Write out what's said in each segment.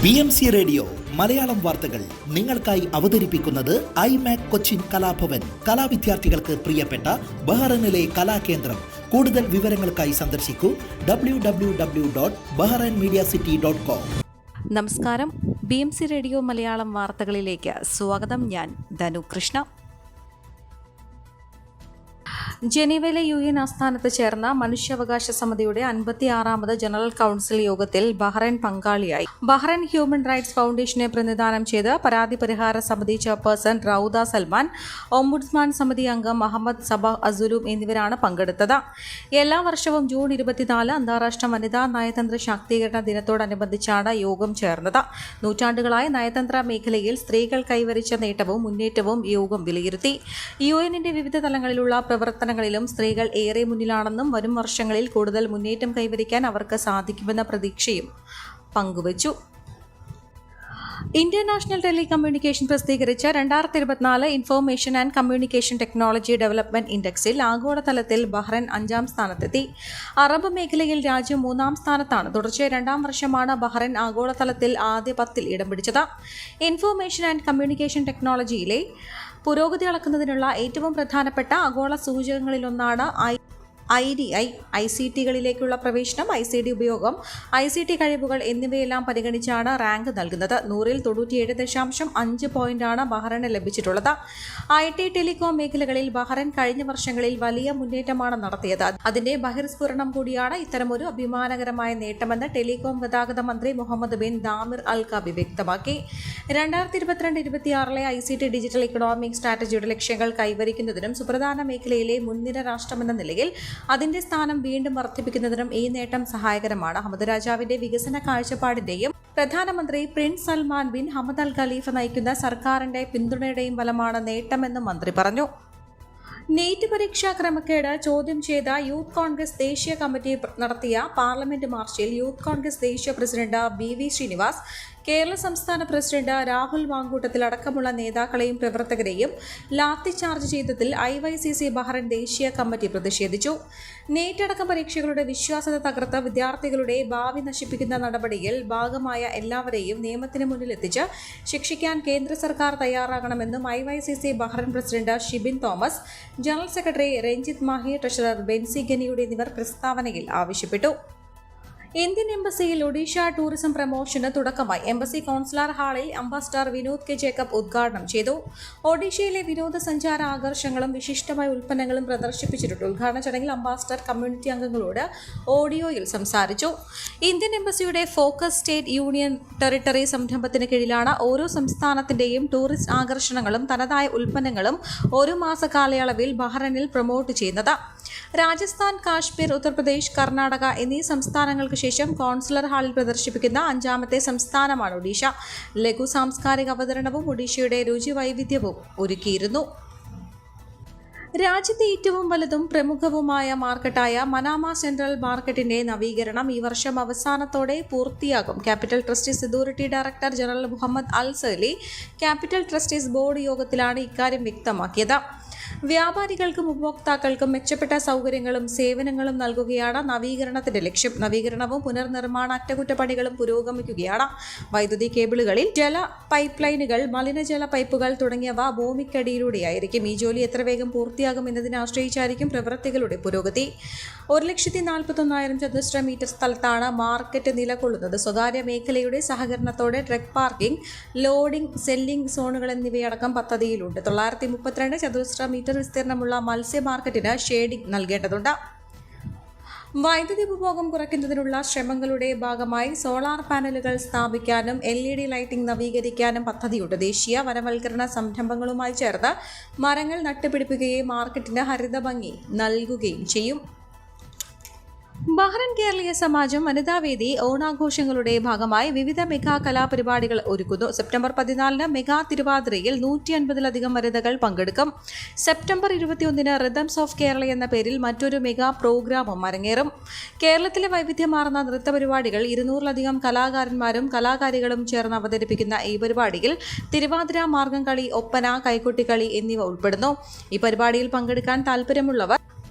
BMC radio Malayalam വാർത്തകൾ നിങ്ങൾക്കായി അവതരിപ്പിക്കുന്നത് ഐമാക് കൊച്ചിൻ കലാഭവൻ. കലാവിദ്യാർത്ഥികൾക്ക് പ്രിയപ്പെട്ട ബഹ്റൈനിലെ കലാകേന്ദ്രം. കൂടുതൽ വിവരങ്ങൾക്കായി സന്ദർശിക്കൂ www.bahrainmediacity.com. നമസ്കാരം. BMC റേഡിയോ മലയാളം വാർത്തകളിലേക്ക് സ്വാഗതം. ഞാൻ ധനു കൃഷ്ണ. ജനീവയിലെ UN ആസ്ഥാനത്ത് ചേർന്ന മനുഷ്യാവകാശ സമിതിയുടെ 56ാമത് ജനറൽ കൗൺസിൽ യോഗത്തിൽ ബഹ്റൈൻ പങ്കാളിയായി. ബഹ്റൈൻ ഹ്യൂമൻ റൈറ്റ്സ് ഫൗണ്ടേഷനെ പ്രതിനിധാനം ചെയ്ത് പരാതി പരിഹാര സമിതി ചെയർപേഴ്സൺ റൌദ സൽമാൻ, ഓംബുഡ്സ്മാൻ സമിതി അംഗം മുഹമ്മദ് സബാഹ് അസുലും എന്നിവരാണ് പങ്കെടുത്തത്. എല്ലാ വർഷവും ജൂൺ 24 അന്താരാഷ്ട്ര വനിതാ നയതന്ത്ര ശാക്തീകരണ ദിനത്തോടനുബന്ധിച്ചാണ് യോഗം ചേർന്നത്. നൂറ്റാണ്ടുകളായി നയതന്ത്ര മേഖലയിൽ സ്ത്രീകൾ കൈവരിച്ച നേട്ടവും മുന്നേറ്റവും യോഗം വിലയിരുത്തി. UNന്റെ വിവിധ തലങ്ങളിലുള്ള പ്രവർത്തനങ്ങളിലും സ്ത്രീകൾ ഏറെ മുന്നിലാണെന്നും വരും വർഷങ്ങളിൽ കൂടുതൽ മുന്നേറ്റം കൈവരിക്കാൻ അവർക്ക് സാധിക്കുമെന്ന പ്രതീക്ഷയും പങ്കുവച്ചു. ഇന്ത്യൻ നാഷണൽ ടെലികമ്മ്യൂണിക്കേഷൻ പ്രസിദ്ധീകരിച്ച 2024 information and communication technology development ഇൻഡെക്സിൽ ആഗോളതലത്തിൽ ബഹ്റൈൻ 5ാം സ്ഥാനത്തെത്തി. അറബ് മേഖലയിൽ രാജ്യം 3ാം സ്ഥാനത്താണ്. തുടർച്ചയായ 2ാം വർഷമാണ് ബഹ്റൈൻ ആഗോളതലത്തിൽ ആദ്യ 10ൽ ഇടം പിടിച്ചത്. ഇൻഫർമേഷൻ ആൻഡ് കമ്മ്യൂണിക്കേഷൻ ടെക്നോളജിയിലെ പുരോഗതി അളക്കുന്നതിനുള്ള ഏറ്റവും പ്രധാനപ്പെട്ട ആഗോള സൂചകങ്ങളിലൊന്നാണ് ICT-കളിലേക്കുള്ള പ്രവേശനം, ICT ഉപയോഗം, ICT കഴിവുകൾ എന്നിവയെല്ലാം പരിഗണിച്ചാണ് റാങ്ക് നൽകുന്നത്. 100ൽ 97.5 പോയിന്റാണ് ബഹ്റൈന് ലഭിച്ചിട്ടുള്ളത്. IT, ടെലികോം മേഖലകളിൽ ബഹ്റൈൻ കഴിഞ്ഞ വർഷങ്ങളിൽ വലിയ മുന്നേറ്റമാണ് നടത്തിയത്. അതിന്റെ ബഹിർസ്ഫുരണം കൂടിയാണ് ഇത്തരമൊരു അഭിമാനകരമായ നേട്ടമെന്ന് ടെലികോം ഗതാഗത മന്ത്രി മുഹമ്മദ് ബിൻ ദാമിർ അൽ കബി വ്യക്തമാക്കി. 2022-26 ICT ഡിജിറ്റൽ ഇക്കണോമിക് സ്ട്രാറ്റജിയുടെ ലക്ഷ്യങ്ങൾ കൈവരിക്കുന്നതിനും സുപ്രധാന മേഖലയിലെ മുൻനിര രാഷ്ട്രമെന്ന നിലയിൽ അതിന്റെ സ്ഥാനം വീണ്ടും വർദ്ധിപ്പിക്കുന്നതിനും ഈ നേട്ടം സഹായകരമാണ്. ഹമദ് രാജാവിന്റെ വികസന കാഴ്ചപ്പാടിന്റെയും പ്രധാനമന്ത്രി Prince Salman bin Hamad Al ഖലീഫ നയിക്കുന്ന സർക്കാരിന്റെ പിന്തുണയുടെയും ഫലമാണ് നേട്ടമെന്നും മന്ത്രി പറഞ്ഞു. നീറ്റ് പരീക്ഷാ ക്രമക്കേട് ചോദ്യം ചെയ്ത യൂത്ത് കോൺഗ്രസ് ദേശീയ കമ്മിറ്റി നടത്തിയ പാർലമെന്റ് മാർച്ചിൽ യൂത്ത് കോൺഗ്രസ് ദേശീയ പ്രസിഡന്റ് BV ശ്രീനിവാസ്, കേരള സംസ്ഥാന പ്രസിഡന്റ് രാഹുൽ മാങ്കൂട്ടത്തിൽ അടക്കമുള്ള നേതാക്കളെയും പ്രവർത്തകരെയും ലാത്തി ചാർജ് ചെയ്തതിൽ IYCC ബഹ്റൈൻ ദേശീയ കമ്മിറ്റി പ്രതിഷേധിച്ചു. നീറ്റ് അടക്കം പരീക്ഷകളുടെ വിശ്വാസ്യത തകർത്ത് വിദ്യാർത്ഥികളുടെ ഭാവി നശിപ്പിക്കുന്ന നടപടിയിൽ ഭാഗമായ എല്ലാവരെയും നിയമത്തിന് മുന്നിലെത്തിച്ച് ശിക്ഷിക്കാൻ കേന്ദ്ര സർക്കാർ തയ്യാറാകണമെന്നും IYCC Bahrain president Shibin Thomas, general secretary Ranjith Mahi, treasurer Bensy ഗനിയുടെ എന്നിവർ പ്രസ്താവനയിൽ ആവശ്യപ്പെട്ടു. ഇന്ത്യൻ എംബസിയിൽ ഒഡീഷ ടൂറിസം പ്രമോഷന് തുടക്കമായി. എംബസി കോൺസുലാർ ഹാളിൽ അംബാസഡർ വിനോദ് കെ ജേക്കബ് ഉദ്ഘാടനം ചെയ്തു. ഒഡീഷയിലെ വിനോദസഞ്ചാര ആകർഷങ്ങളും വിശിഷ്ടമായ ഉൽപ്പന്നങ്ങളും പ്രദർശിപ്പിച്ചിട്ടുണ്ട്. ഉദ്ഘാടന ചടങ്ങിൽ അംബാസഡർ കമ്മ്യൂണിറ്റി അംഗങ്ങളോട് ഓഡിയോയിൽ സംസാരിച്ചു. ഇന്ത്യൻ എംബസിയുടെ ഫോക്കസ് സ്റ്റേറ്റ് യൂണിയൻ ടെറിട്ടറി സംരംഭത്തിന് കീഴിലാണ് ഓരോ സംസ്ഥാനത്തിന്റെയും ടൂറിസ്റ്റ് ആകർഷണങ്ങളും തനതായ ഉൽപ്പന്നങ്ങളും ഒരു മാസ കാലയളവിൽ ബഹ്റൈനിൽ പ്രൊമോട്ട് ചെയ്യുന്നത്. രാജസ്ഥാൻ, കാശ്മീർ, ഉത്തർപ്രദേശ്, കർണാടക എന്നീ സംസ്ഥാനങ്ങൾക്ക് ശേഷം കോൺസുലർ ഹാളിൽ പ്രദർശിപ്പിക്കുന്ന 5ാമത്തെ സംസ്ഥാനമാണ് ഒഡീഷ. ലഘു സാംസ്കാരിക അവതരണവും ഒഡീഷയുടെ രുചി വൈവിധ്യവും ഒരുക്കിയിരുന്നു. രാജ്യത്തെ ഏറ്റവും വലുതും പ്രമുഖവുമായ മാർക്കറ്റായ മനാമ സെൻട്രൽ മാർക്കറ്റിന്റെ നവീകരണം ഈ വർഷം അവസാനത്തോടെ പൂർത്തിയാകും. Capital trustees authority director general Mohammed Al Sali capital trustees board യോഗത്തിലാണ് ഇക്കാര്യം വ്യക്തമാക്കിയത്. വ്യാപാരികൾക്കും ഉപഭോക്താക്കൾക്കും മെച്ചപ്പെട്ട സൗകര്യങ്ങളും സേവനങ്ങളും നൽകുകയാണ് നവീകരണത്തിന്റെ ലക്ഷ്യം. നവീകരണവും പുനർനിർമ്മാണ അറ്റകുറ്റപ്പണികളും പുരോഗമിക്കുകയാണ്. വൈദ്യുതി കേബിളുകളിൽ ജല പൈപ്പ് ലൈനുകൾ, മലിനജല പൈപ്പുകൾ തുടങ്ങിയവ ഭൂമിക്കടിയിലൂടെയായിരിക്കും. ഈ ജോലി എത്ര വേഗം പൂർത്തിയാകും എന്നതിനെ ആശ്രയിച്ചായിരിക്കും പ്രവൃത്തികളുടെ പുരോഗതി. 1,41,000 ചതുരശ്ര മീറ്റർ സ്ഥലത്താണ് മാർക്കറ്റ് നിലകൊള്ളുന്നത്. സ്വകാര്യ മേഖലയുടെ സഹകരണത്തോടെ ട്രക്ക് പാർക്കിംഗ്, ലോഡിംഗ്, സെല്ലിംഗ് സോണുകൾ എന്നിവയടക്കം പദ്ധതിയിലുണ്ട്. 932 ചതുരശ്ര മീറ്റർ വിസ്തീർണമുള്ള മത്സ്യ മാർക്കറ്റിന് ഷേഡിംഗ് നൽകേണ്ടതുണ്ട്. വൈദ്യുതി ഉപഭോഗം കുറയ്ക്കുന്നതിനുള്ള ശ്രമങ്ങളുടെ ഭാഗമായി സോളാർ പാനലുകൾ സ്ഥാപിക്കാനും LED ലൈറ്റിംഗ് നവീകരിക്കാനും പദ്ധതിയുണ്ട്. ദേശീയ വനവൽക്കരണ സംരംഭങ്ങളുമായി ചേർന്ന് മരങ്ങൾ നട്ടുപിടിപ്പിക്കുകയും മാർക്കറ്റിന് ഹരിത ഭംഗി നൽകുകയും ചെയ്യും. ബഹ്റൈൻ കേരളീയ സമാജം വനിതാവേദി ഓണാഘോഷങ്ങളുടെ ഭാഗമായി വിവിധ മെഗാ കലാപരിപാടികൾ ഒരുക്കുന്നു. സെപ്റ്റംബർ 14 മെഗാ തിരുവാതിരയിൽ 150-ലധികം വനിതകൾ പങ്കെടുക്കും. സെപ്റ്റംബർ 21 റിതംസ് ഓഫ് കേരള എന്ന പേരിൽ മറ്റൊരു മെഗാ പ്രോഗ്രാമും അരങ്ങേറും. കേരളത്തിലെ വൈവിധ്യമാർന്ന നൃത്തപരിപാടികൾ 200-ലധികം കലാകാരന്മാരും കലാകാരികളും ചേർന്ന് അവതരിപ്പിക്കുന്ന ഈ പരിപാടിയിൽ തിരുവാതിര, മാർഗംകളി, ഒപ്പന, കൈകൊട്ടിക്കളി എന്നിവ ഉൾപ്പെടുന്നു. ഈ പരിപാടിയിൽ പങ്കെടുക്കാൻ താൽപ്പര്യമുള്ളവർ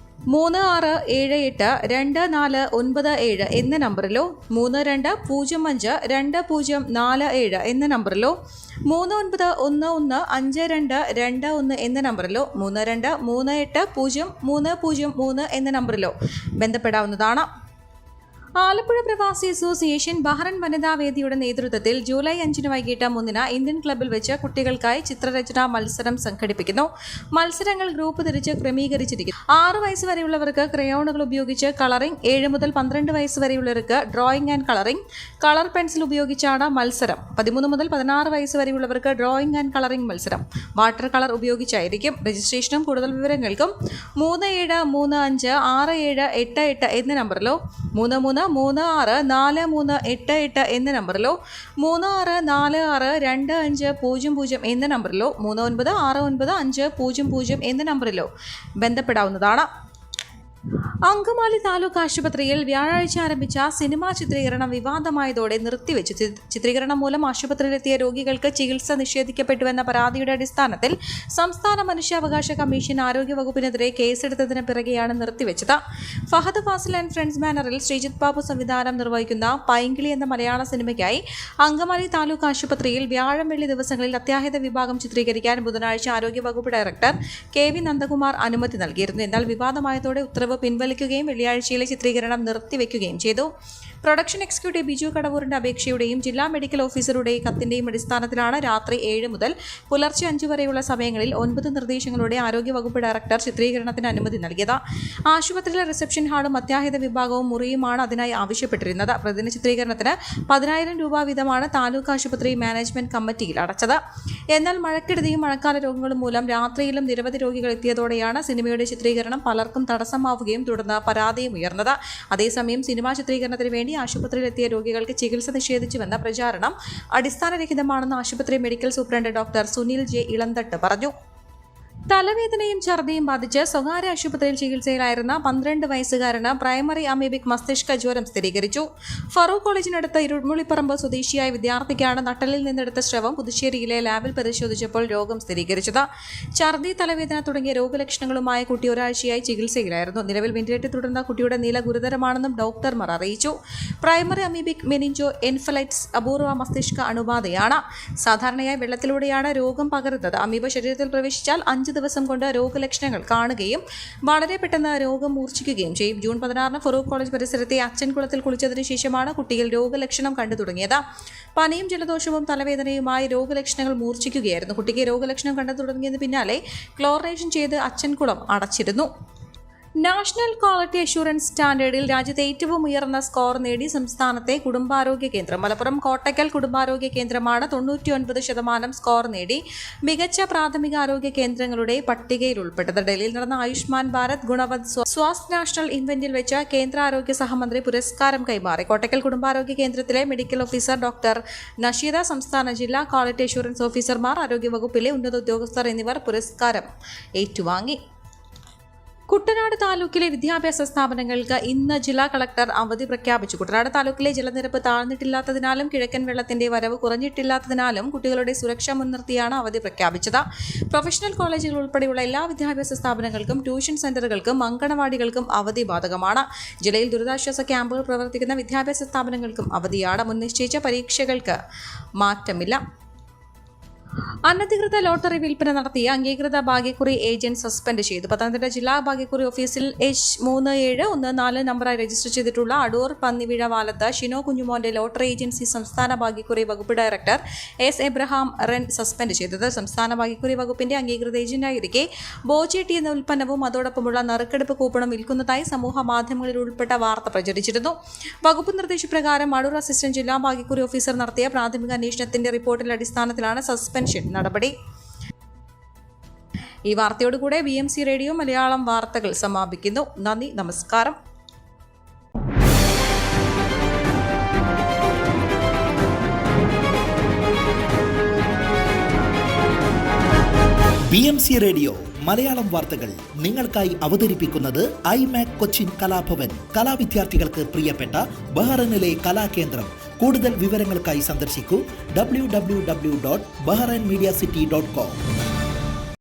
36782497 എന്ന നമ്പറിലോ 32052047 എന്ന നമ്പറിലോ 39115221 എന്ന നമ്പറിലോ 32380303 എന്ന നമ്പറിലോ ബന്ധപ്പെടാവുന്നതാണ്. ആലപ്പുഴ പ്രവാസി അസോസിയേഷൻ ബഹ്റൈൻ വനിതാ വേദിയുടെ നേതൃത്വത്തിൽ ജൂലൈ 5 വൈകിട്ട് 3 ഇന്ത്യൻ ക്ലബ്ബിൽ വെച്ച് കുട്ടികൾക്കായി ചിത്രരചനാ മത്സരം സംഘടിപ്പിക്കുന്നു. മത്സരങ്ങൾ ഗ്രൂപ്പ് തിരിച്ച് ക്രമീകരിച്ചിരിക്കുന്നു. 6 വയസ്സ് വരെയുള്ളവർക്ക് ക്രയോണുകൾ ഉപയോഗിച്ച് കളറിംഗ്, 7 മുതൽ 12 വയസ്സ് വരെയുള്ളവർക്ക് drawing and colouring, colour pencil ഉപയോഗിച്ചാണ് മത്സരം. 13 മുതൽ 16 വയസ്സ് വരെയുള്ളവർക്ക് ഡ്രോയിംഗ് ആൻഡ് കളറിംഗ് മത്സരം വാട്ടർ കളർ ഉപയോഗിച്ചായിരിക്കും. രജിസ്ട്രേഷനും കൂടുതൽ വിവരങ്ങൾക്കും 37356788 എന്ന നമ്പറിലോ 33364388 എന്ന നമ്പറിലോ 36462500 എന്ന നമ്പറിലോ 39695000 എന്ന നമ്പറിലോ ബന്ധപ്പെടാവുന്നതാണ്. അങ്കമാലി താലൂക്ക് ആശുപത്രിയിൽ വ്യാഴാഴ്ച ആരംഭിച്ച സിനിമാ ചിത്രീകരണം വിവാദമായതോടെ നിർത്തിവെച്ചു. ചിത്രീകരണം മൂലം ആശുപത്രിയിലെത്തിയ രോഗികൾക്ക് ചികിത്സ നിഷേധിക്കപ്പെട്ടുവെന്ന പരാതിയുടെ അടിസ്ഥാനത്തിൽ സംസ്ഥാന മനുഷ്യാവകാശ കമ്മീഷൻ ആരോഗ്യവകുപ്പിനെതിരെ കേസെടുത്തതിന് പിറകെയാണ് നിർത്തിവെച്ചത്. ഫഹദ് ഫാസിൽ ആൻഡ് ഫ്രണ്ട്സ് ബാനറിൽ ശ്രീജിത്ത് ബാബു സംവിധാനം നിർവഹിക്കുന്ന പൈങ്കിളി എന്ന മലയാള സിനിമയ്ക്കായി അങ്കമാലി താലൂക്ക് ആശുപത്രിയിൽ വ്യാഴം വെള്ളി ദിവസങ്ങളിൽ അത്യാഹിത വിഭാഗം ചിത്രീകരിക്കാൻ ബുധനാഴ്ച ആരോഗ്യവകുപ്പ് ഡയറക്ടർ KV നന്ദകുമാർ അനുമതി നൽകിയിരുന്നു. എന്നാൽ വിവാദമായതോടെ ഉത്തരവ് പിൻവലിക്കുകയും വെള്ളിയാഴ്ചയിലെ ചിത്രീകരണം നിർത്തിവെക്കുകയും ചെയ്തു. പ്രൊഡക്ഷൻ എക്സിക്യൂട്ടീവ് ബിജു കടവൂരിന്റെ അപേക്ഷയുടെയും ജില്ലാ മെഡിക്കൽ ഓഫീസറുടെയും കത്തിന്റെയും അടിസ്ഥാനത്തിലാണ് രാത്രി 7 മുതൽ പുലർച്ചെ 5 വരെയുള്ള സമയങ്ങളിൽ 9 നിർദ്ദേശങ്ങളോടെ ആരോഗ്യവകുപ്പ് ഡയറക്ടർ ചിത്രീകരണത്തിന് അനുമതി നൽകിയത്. ആശുപത്രിയിലെ റിസപ്ഷൻ ഹാളും അത്യാഹിത വിഭാഗവും മുറിയുമാണ് അതിനായി ആവശ്യപ്പെട്ടിരുന്നത്. പ്രതിദിന ചിത്രീകരണത്തിന് 10,000 രൂപ വീതമാണ് താലൂക്ക് ആശുപത്രി മാനേജ്മെന്റ് കമ്മിറ്റിയിൽ അടച്ചത്. എന്നാൽ മഴക്കെടുതിയും മഴക്കാല രോഗങ്ങളും മൂലം രാത്രിയിലും നിരവധി രോഗികൾ എത്തിയതോടെയാണ് സിനിമയുടെ ചിത്രീകരണം പലർക്കും തടസ്സമാവുകയും തുടർന്ന് പരാതിയും ഉയർന്നത്. അതേസമയം സിനിമാ ചിത്രീകരണത്തിന് വേണ്ടി ആശുപത്രിയിലെത്തിയ രോഗികൾക്ക് ചികിത്സ നിഷേധിച്ചുവെന്ന പ്രചാരണം അടിസ്ഥാനരഹിതമാണെന്ന് ആശുപത്രി medical superintendent doctor Sunil J Elanthattu പറഞ്ഞു. തലവേദനയും ഛർദിയും ബാധിച്ച് സ്വകാര്യ ആശുപത്രിയിൽ ചികിത്സയിലായിരുന്ന 12 വയസ്സുകാരന് പ്രൈമറി അമീബിക് മസ്തിഷ്ക ജ്വരം സ്ഥിരീകരിച്ചു. ഫറൂഖ് കോളേജിനടുത്ത് ഇരുമുളിപ്പറമ്പ് സ്വദേശിയായ വിദ്യാർത്ഥിക്കാണ് നട്ടലിൽ നിന്നെടുത്ത സ്രവം പുതുശ്ശേരിയിലെ ലാബിൽ പരിശോധിച്ചപ്പോൾ രോഗം സ്ഥിരീകരിച്ചത്. ഛർദി, തലവേദന തുടങ്ങിയ രോഗലക്ഷണങ്ങളുമായ കുട്ടി ഒരാഴ്ചയായി ചികിത്സയിലായിരുന്നു. നിലവിൽ വെന്റിലേറ്റർ തുടർന്ന കുട്ടിയുടെ നില ഗുരുതരമാണെന്നും ഡോക്ടർമാർ അറിയിച്ചു. പ്രൈമറി അമീബിക് മെനിഞ്ചോ എൻഫലൈറ്റിസ് അപൂർവ മസ്തിഷ്ക അണുബാധയാണ്. സാധാരണയായി വെള്ളത്തിലൂടെയാണ് രോഗം പകരുന്നത്. അമീബ ശരീരത്തിൽ പ്രവേശിച്ചാൽ 5 ദിവസം കൊണ്ട് രോഗലക്ഷണങ്ങൾ കാണുകയും വളരെ പെട്ടെന്ന് രോഗം മൂർച്ഛിക്കുകയും ചെയ്യും. ജൂൺ 16 ഫറൂഖ് കോളേജ് പരിസരത്തെ അച്ചൻകുളത്തിൽ കുളിച്ചതിനു ശേഷമാണ് കുട്ടിയിൽ രോഗലക്ഷണം കണ്ടു തുടങ്ങിയത്. പനിയും ജലദോഷവും തലവേദനയുമായി രോഗലക്ഷണങ്ങൾ മൂർച്ഛിക്കുകയായിരുന്നു. കുട്ടിക്ക് രോഗലക്ഷണം കണ്ടു തുടങ്ങിയതിന് പിന്നാലെ ക്ലോറിനേഷൻ ചെയ്ത് അച്ചൻകുളം അടച്ചിരുന്നു. നാഷണൽ ക്വാളിറ്റി അഷുറൻസ് സ്റ്റാൻഡേർഡിൽ രാജ്യത്തെ ഏറ്റവും ഉയർന്ന സ്കോർ നേടി സംസ്ഥാനത്തെ കുടുംബാരോഗ്യ കേന്ദ്രം. മലപ്പുറം കോട്ടയ്ക്കൽ കുടുംബാരോഗ്യ കേന്ദ്രമാണ് 99% സ്കോർ നേടി മികച്ച പ്രാഥമികാരോഗ്യ കേന്ദ്രങ്ങളുടെ പട്ടികയിൽ ഉൾപ്പെട്ടത്. ഡൽഹിയിൽ നടന്ന ആയുഷ്മാൻ ഭാരത് ഗുണവത് സ്വാസ്ഥ്യ നാഷണൽ ഇവന്റിൽ വെച്ച് കേന്ദ്ര ആരോഗ്യ സഹമന്ത്രി പുരസ്കാരം കൈമാറി. കോട്ടയ്ക്കൽ കുടുംബാരോഗ്യ കേന്ദ്രത്തിലെ മെഡിക്കൽ ഓഫീസർ ഡോക്ടർ നഷീദ, സംസ്ഥാന ജില്ലാ ക്വാളിറ്റി അഷുറൻസ് ഓഫീസർമാർ, ആരോഗ്യവകുപ്പിലെ ഉന്നത ഉദ്യോഗസ്ഥർ എന്നിവർ പുരസ്കാരം ഏറ്റുവാങ്ങി. കുട്ടനാട് താലൂക്കിലെ വിദ്യാഭ്യാസ സ്ഥാപനങ്ങൾക്ക് ഇന്ന് ജില്ലാ കളക്ടർ അവധി പ്രഖ്യാപിച്ചു. കുട്ടനാട് താലൂക്കിലെ ജലനിരപ്പ് താഴ്ന്നിട്ടില്ലാത്തതിനാലും കിഴക്കൻ വെള്ളത്തിന്റെ വരവ് കുറഞ്ഞിട്ടില്ലാത്തതിനാലും കുട്ടികളുടെ സുരക്ഷ മുൻനിർത്തിയാണ് അവധി പ്രഖ്യാപിച്ചത്. പ്രൊഫഷണൽ കോളേജുകൾ ഉൾപ്പെടെയുള്ള എല്ലാ വിദ്യാഭ്യാസ സ്ഥാപനങ്ങൾക്കും ട്യൂഷൻ സെന്ററുകൾക്കും അങ്കണവാടികൾക്കും അവധി ബാധകമാണ്. ജില്ലയിൽ ദുരിതാശ്വാസ ക്യാമ്പുകൾ പ്രവർത്തിക്കുന്ന വിദ്യാഭ്യാസ സ്ഥാപനങ്ങൾക്കും അവധിയാണ്. മുൻ നിശ്ചയിച്ച പരീക്ഷകൾക്ക് മാറ്റമില്ല. അനധികൃത ലോട്ടറി വിൽപ്പന നടത്തിയ അംഗീകൃത ഭാഗ്യക്കുറി ഏജന്റ് സസ്പെൻഡ് ചെയ്തു. പത്തനംതിട്ട ജില്ലാ ഭാഗ്യക്കുറി ഓഫീസിൽ H3714 നമ്പറായി രജിസ്റ്റർ ചെയ്തിട്ടുള്ള അടൂർ പന്നിവിഴ വാലത്ത് ഷിനോ കുഞ്ഞുമോന്റെ ലോട്ടറി ഏജൻസി സംസ്ഥാന ഭാഗ്യക്കുറി വകുപ്പ് director S. Abraham Wren suspend ചെയ്തത്. സംസ്ഥാന ഭാഗ്യക്കുറി വകുപ്പിന്റെ അംഗീകൃത ഏജന്റായിരിക്കെ ബോജെട്ടി എന്ന ഉൽപ്പന്നവും അതോടൊപ്പമുള്ള നറുക്കെടുപ്പ് കൂപ്പണും വിൽക്കുന്നതായി സമൂഹ മാധ്യമങ്ങളിൽ ഉൾപ്പെട്ട വാർത്ത പ്രചരിച്ചിരുന്നു. വകുപ്പ് നിർദ്ദേശപ്രകാരം അടൂർ അസിസ്റ്റന്റ് ജില്ലാ ഭാഗ്യക്കുറി ഓഫീസർ നടത്തിയ പ്രാഥമിക അന്വേഷണത്തിന്റെ റിപ്പോർട്ടിന്റെ അടിസ്ഥാനത്തിലാണ് സസ്പെൻഷൻ നടപടി. ഈ വാർത്തയോടുകൂടെ BMC റേഡിയോ മലയാളം വാർത്തകൾ സമാപിക്കുന്നു. നന്ദി, നമസ്കാരം. BMC റേഡിയോ മലയാളം വാർത്തകൾ നിങ്ങൾക്കായി അവതരിപ്പിക്കുന്നത് iMac കൊച്ചിൻ കലാഭവൻ. കലാവിദ്യാർത്ഥികൾക്ക് പ്രിയപ്പെട്ട ബഹ്റൈനിലെ കലാകേന്ദ്രം. കൂടുതൽ വിവരങ്ങൾക്കായി സന്ദർശിക്കൂ www.bahrainmediacity.com.